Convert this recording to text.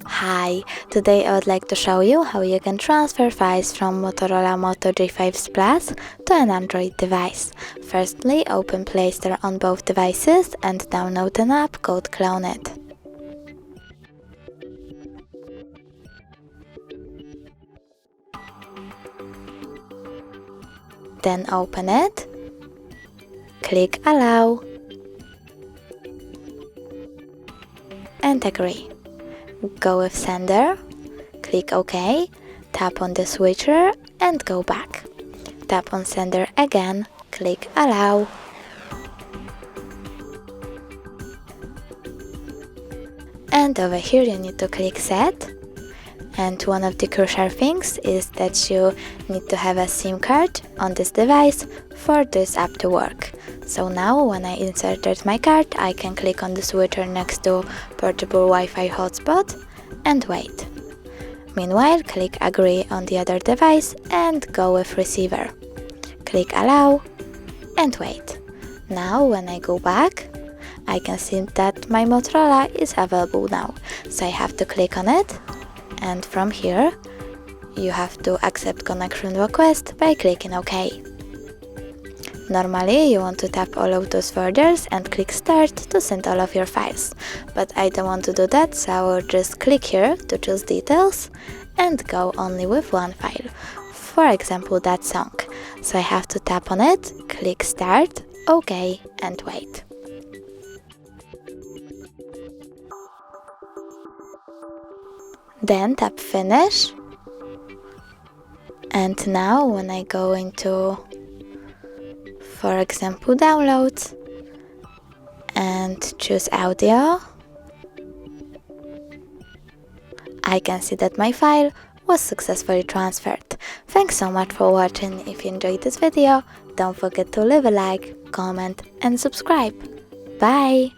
Hi, today I would like to show you how you can transfer files from Motorola Moto G5S Plus to an Android device. Firstly, open Play Store on both devices and download an app called CLONEit. Then open it, click Allow and agree. Go with sender, click OK, tap on the switcher and go back. Tap on sender again, click Allow. And over here you need to click Set. And one of the crucial things is that you need to have a SIM card on this device for this app to work. So now when I inserted my card, I can click on the switcher next to portable Wi-Fi hotspot and wait. Meanwhile, click Agree on the other device and go with receiver. Click Allow and wait. Now when I go back, I can see that my Motorola is available now. So I have to click on it. And from here, you have to accept connection request by clicking OK. Normally, you want to tap all of those folders and click Start to send all of your files. But I don't want to do that, so I will just click here to choose Details and go only with one file. For example, that song. So I have to tap on it, click Start, OK, and wait. Then tap Finish, and now when I go into, for example, Downloads and choose Audio, I can see that my file was successfully transferred. Thanks so much for watching. If you enjoyed this video, don't forget to leave a like, comment and subscribe. Bye!